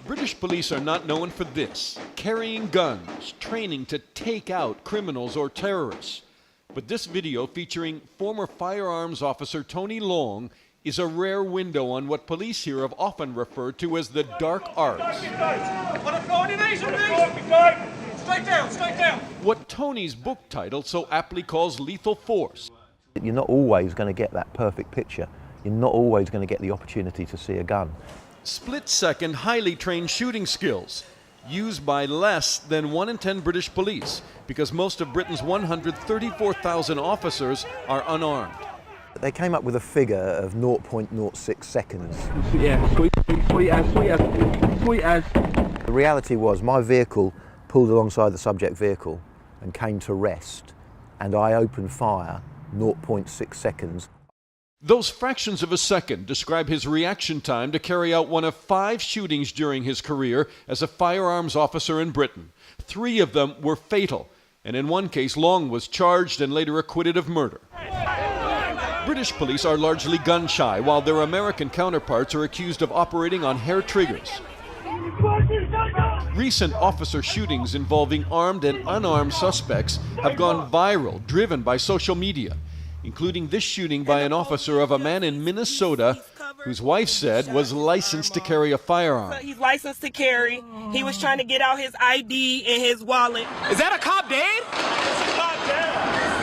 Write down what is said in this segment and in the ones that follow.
British police are not known for this, carrying guns, training to take out criminals or terrorists. But this video featuring former firearms officer Tony Long is a rare window on what police here have often referred to as the dark arts. Straight down. What Tony's book title so aptly calls lethal force. You're not always going to get that perfect picture. You're not always going to get the opportunity to see a gun. Split-second, highly trained shooting skills, used by less than 1 in 10 British police, because most of Britain's 134,000 officers are unarmed. They came up with a figure of 0.06 seconds. Yeah, sweet as. The reality was my vehicle pulled alongside the subject vehicle and came to rest, and I opened fire 0.6 seconds. Those fractions of a second describe his reaction time to carry out one of 5 shootings during his career as a firearms officer in Britain. 3 of them were fatal, and in one case Long was charged and later acquitted of murder. British police are largely gun-shy, while their American counterparts are accused of operating on hair triggers. Recent officer shootings involving armed and unarmed suspects have gone viral, driven by social media, including this shooting by an officer of a man in Minnesota whose wife said was licensed to carry a firearm. He's licensed to carry. He was trying to get out his ID and his wallet. Is that a cop dead?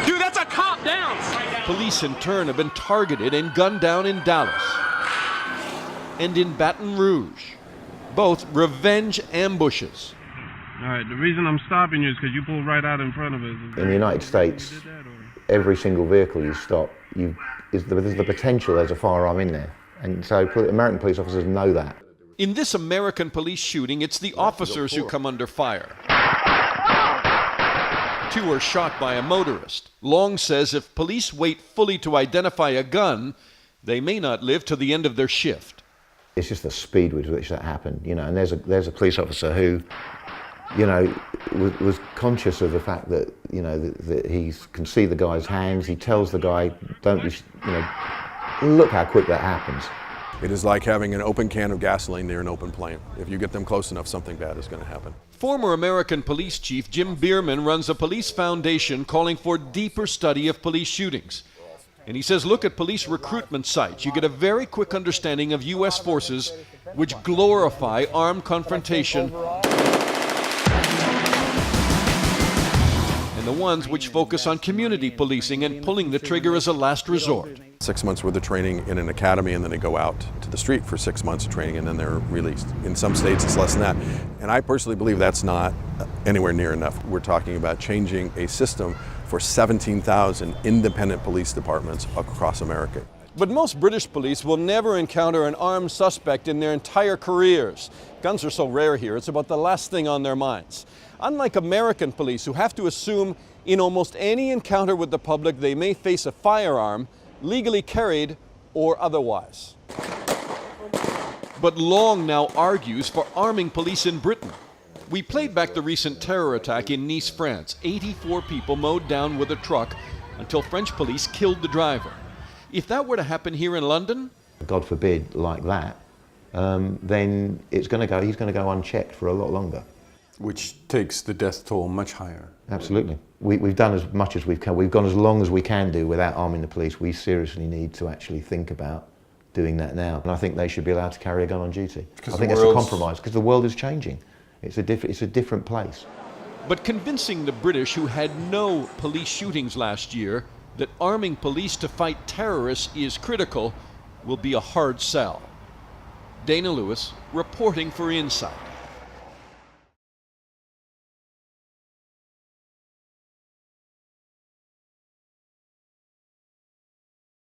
Dude, that's a cop down. Police in turn have been targeted and gunned down in Dallas and in Baton Rouge. Both revenge ambushes. All right, the reason I'm stopping you is because you pulled right out in front of us. In the United States, every single vehicle you stop, there's the potential there's a firearm in there. And so American police officers know that. In this American police shooting, it's the officers who come under fire. 2 were shot by a motorist. Long says if police wait fully to identify a gun, they may not live to the end of their shift. It's just the speed with which that happened, you know, and there's a police officer who, you know, was conscious of the fact that, you know, that he can see the guy's hands. He tells the guy, don't be, you know, look how quick that happens. It is like having an open can of gasoline near an open flame. If you get them close enough, something bad is going to happen. Former American police chief Jim Bierman runs a police foundation calling for deeper study of police shootings. And he says, look at police recruitment sites. You get a very quick understanding of U.S. forces which glorify armed confrontation and the ones which focus on community policing and pulling the trigger as a last resort. 6 months worth of training in an academy, and then they go out to the street for 6 months of training, and then they're released. In some states, it's less than that. And I personally believe that's not anywhere near enough. We're talking about changing a system for 17,000 independent police departments across America. But most British police will never encounter an armed suspect in their entire careers. Guns are so rare here, it's about the last thing on their minds. Unlike American police, who have to assume in almost any encounter with the public they may face a firearm, legally carried or otherwise. But Long now argues for arming police in Britain. We played back the recent terror attack in Nice, France. 84 people mowed down with a truck until French police killed the driver. If that were to happen here in London, God forbid, like that, then he's going to go unchecked for a lot longer. Which takes the death toll much higher. Absolutely. We've done as much as we can. We've gone as long as we can do without arming the police. We seriously need to actually think about doing that now. And I think they should be allowed to carry a gun on duty. I think that's a compromise, because the world is changing. It's a different place. But convincing the British, who had no police shootings last year, that arming police to fight terrorists is critical will be a hard sell. Dana Lewis reporting for Insight.